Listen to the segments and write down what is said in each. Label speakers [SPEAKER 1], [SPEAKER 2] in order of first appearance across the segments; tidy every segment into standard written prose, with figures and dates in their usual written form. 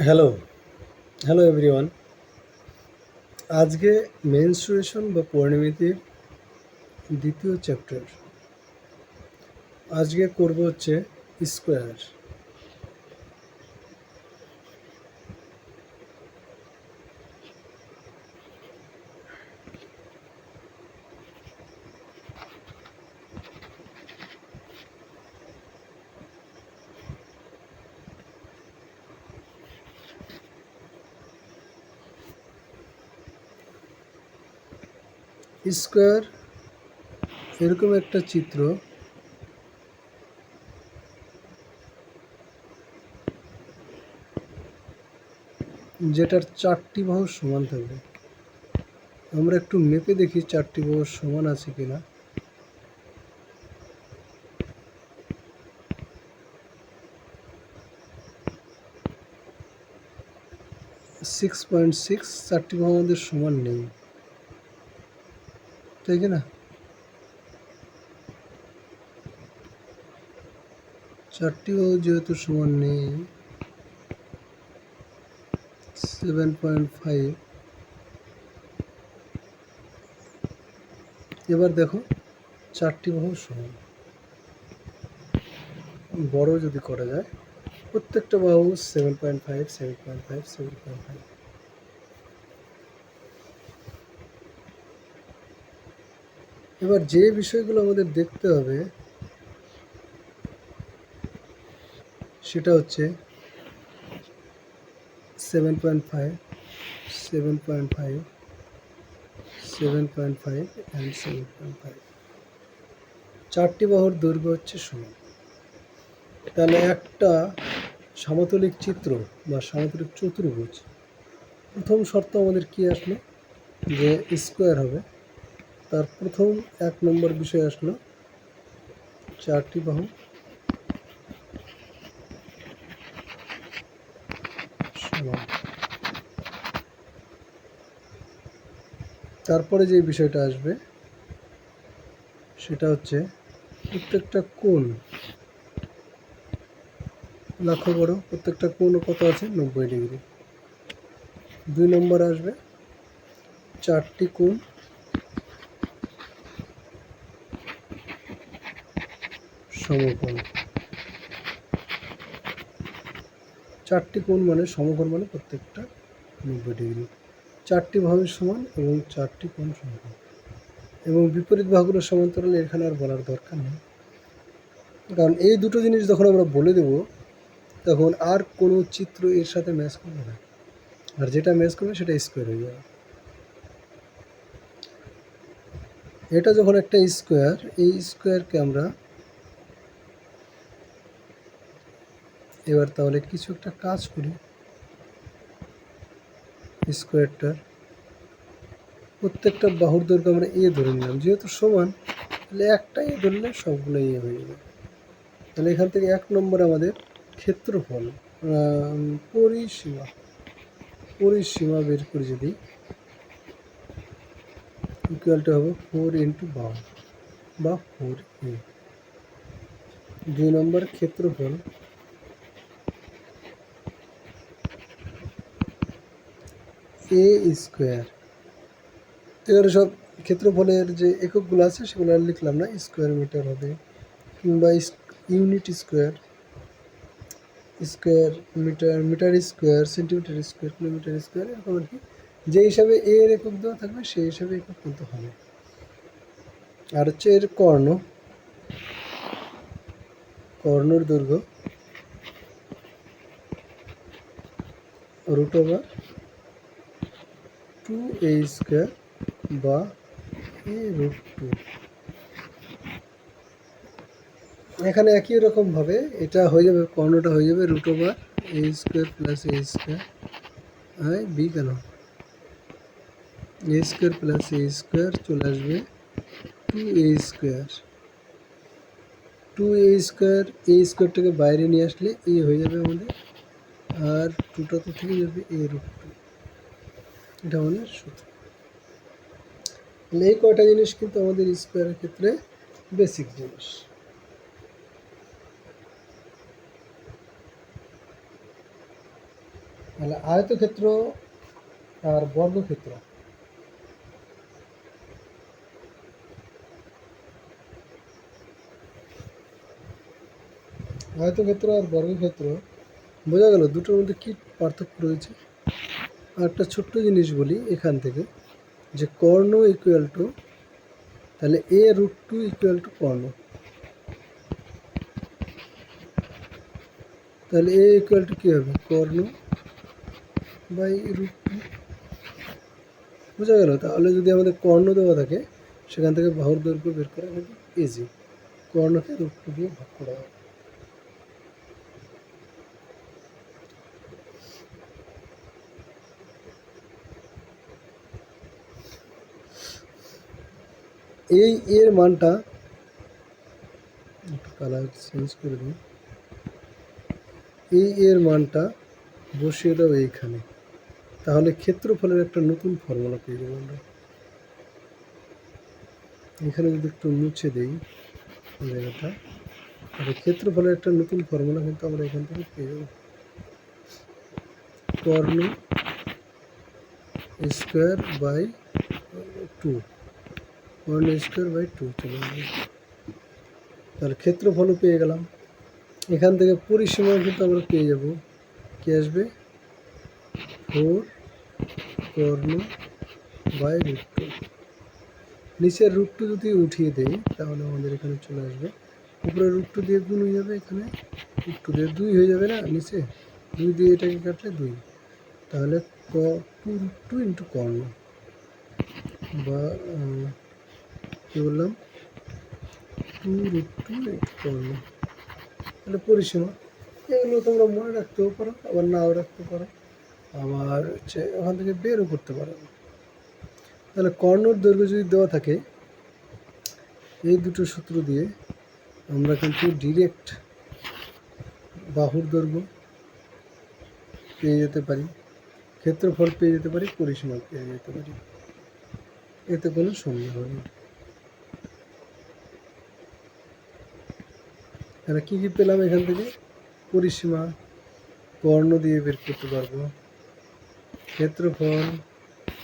[SPEAKER 1] Hello, hello everyone. আজকে menstruation বা পরিণমিতির দ্বিতীয় চ্যাপ্টার। আজকে করব হচ্ছে স্কোয়ার। স্কোয়ার এরকম একটা চিত্র যেটার চারটি বাহু সমান থাকবে। আমরা একটু মেপে দেখি চারটি বাহু সমান আছে কিনা। সিক্স চারটি বাহু আমাদের সমান নেই, তাই কি না? চারটি বাহু যেহেতু সমান নেই, 7.5। এবার দেখো চারটি বাহু সমান, বড় যদি করা যায়, প্রত্যেকটা বাহু 7.5, 7.5, 7.5। এবার যে বিষয়গুলো আমাদের দেখতে হবে সেটা হচ্ছে 7.5, 7.5, 7.5 অ্যান্ড 7.5। চারটি বাহুর দৈর্ঘ্য হচ্ছে সমান। তাহলে একটা সমতলিক চিত্র বা সমতলিক চতুর্ভুজ, প্রথম শর্ত আমাদের কি আসলো? যে স্কোয়ার হবে। তার প্রথম 1 নম্বর বিষয় আসলো চারটি বাহু সমান। তারপরে যে বিষয়টা আসবে সেটা হচ্ছে প্রত্যেকটা কোণ, লক্ষ্য করো প্রত্যেকটা কোণ কত আছে? 90 ডিগ্রি। 2 নম্বর আসবে চারটি কোণ সমকোণ। চারটি কোণ মানে সমকোণ, মানে প্রত্যেকটা 90 ডিগ্রি। চারটি বাহুর সমান এবং চারটি কোণ সমকোণ, এবং বিপরীত বাহুগুলো সমান্তরাল। এখানে আর বলার দরকার নেই, কারণ এই দুটো জিনিস যখন আমরা বলে দেব তখন আর কোনো চিত্র এর সাথে ম্যাচ করবে না, আর যেটা ম্যাচ করবে সেটা স্কোয়ার হয়ে যাবে। এটা যখন একটা স্কোয়ার, এই স্কোয়ারকে আমরা এবার তাহলে কিছু একটা কাজ করি। স্কোয়ারটার প্রত্যেকটা বাহুর দৈর্ঘ্য আমরা এ ধরে নিলাম, যেহেতু সমান তাহলে একটা এ ধরলে সবগুলো এ হয়ে যাবে। তাহলে এখান থেকে 1 নম্বরে আমাদের ক্ষেত্রফল, পরিসীমা পরিসীমা বের করে যদি ইকুয়ালটা হবে 4 × বাহু বা 4a। 2 নম্বর ক্ষেত্রফল a স্কোয়ার। এবারে সব ক্ষেত্রফলের যে এককগুলো আছে সেগুলো আর লিখলাম না, স্কোয়ার মিটার হবে, কিংবা unit square, square metre, metre square, centimetre square, kilometre square, এরকম আর কি। যে হিসাবে এর একক দেওয়া থাকবে সেই হিসাবে একক কিন্তু হবে। আর হচ্ছে এর কর্ণর দৈর্ঘ্য √2a স্কোয়ার বা a√2। এখানে একই রকমভাবে এটা হয়ে যাবে, কর্ণটা হয়ে যাবে √a square plus a square. বি কেন, a square plus a square চলে আসবে 2a square. 2a square, a স্কোয়ারটাকে বাইরে নিয়ে আসলে এ হয়ে যাবে আমাদের, আর 2টা তো থেকে যাবে a√2। এটা আমাদের সূত্র। তাহলে এই কয়টা জিনিস কিন্তু আমাদের স্কোয়ারের ক্ষেত্রে বেসিক জিনিস। তাহলে আয়তক্ষেত্র আর বর্গক্ষেত্র, আয়তক্ষেত্র আর বর্গক্ষেত্র বোঝা গেল দুটোর মধ্যে কী পার্থক্য রয়েছে। আর একটা ছোট্ট জিনিস বলি এখান থেকে, যে কর্ণ ইকুয়াল টু, তাহলে a√2 ইকুয়াল টু কর্ণ, তাহলে a ইকুয়াল টু কী হবে, কর্ণ বাই √2, বোঝা গেল। তাহলে যদি আমাদের কর্ণ দেওয়া থাকে সেখান থেকে বাহুর দৈর্ঘ্য বের করা কিন্তু ইজি, কর্ণকে √2 দিয়ে ভাগ করা হবে। এই এর মানটা একটু কালার চেঞ্জ করে দিই, এই এর মানটা বসিয়ে দাও এইখানে, তাহলে ক্ষেত্রফলের একটা নতুন ফর্মুলা পেয়ে যাবো আমরা। এখানে যদি একটু মুছে দিই জায়গাটা, তাহলে ক্ষেত্রফলের একটা নতুন ফর্মুলা কিন্তু আমরা এখান থেকে পেয়ে যাবো, কর্ণ স্কোয়ার বাই 2, কর্ণ স্কোয়ার বাই 2 চলে আসবে। তাহলে ক্ষেত্রফলও পেয়ে গেলাম। এখান থেকে পরিসীমা কিন্তু আমরা পেয়ে যাব, কি আসবে, 4 কর্ণ বাই √2। নিচের √2 যদি উঠিয়ে দেই তাহলে আমাদের এখানে চলে আসবে, উপরে √2 দিয়ে গুণ হয়ে যাবে, এখানে √2 দিয়ে 2 হয়ে যাবে না, নিচে 2 দিয়ে এটাকে কাটলে 2, তাহলে 2√2 ইন্টু কর্ণ, বা কী বললাম, 2√2 ইন্টু কর্ণ, তাহলে পরিসীমা। এগুলো তোমরা মনে রাখতেও পারো, আবার নাও রাখতে পারো, আবার হচ্ছে ওখান থেকে বেরও করতে পারো। তাহলে কর্ণর দৈর্ঘ্য যদি দেওয়া থাকে, এই দুটো সূত্র দিয়ে আমরা কিন্তু ডিরেক্ট বাহুর দৈর্ঘ্য পেয়ে যেতে পারি, ক্ষেত্রফল পেয়ে যেতে পারি, পরিসীমা পেয়ে যেতে পারি, এতে কোনো সন্দেহ নেই। তাহলে কী কী পেলাম এখান থেকে, পরিসীমা কর্ণ দিয়ে বের করতে পারবো, ক্ষেত্রফল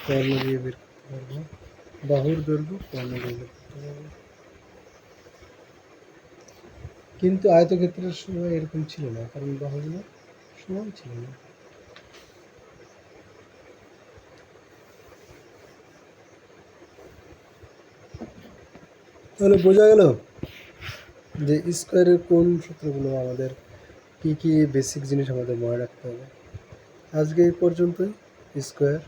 [SPEAKER 1] কর্ণ দিয়ে বের করতে পারবো, বাহুর দৈর্ঘ্য কর্ণ দিয়ে বের করতে পারবো। কিন্তু আয়তক্ষেত্রের সময় এরকম ছিল না, কারণ বাহুগুলো সমান ছিল না। তাহলে বোঝা গেল যে স্কোয়ারের কোন সূত্রগুলো আমাদের, কী কী বেসিক জিনিস আমাদের মনে রাখতে হবে। আজকে এই পর্যন্তই। স্কোয়ার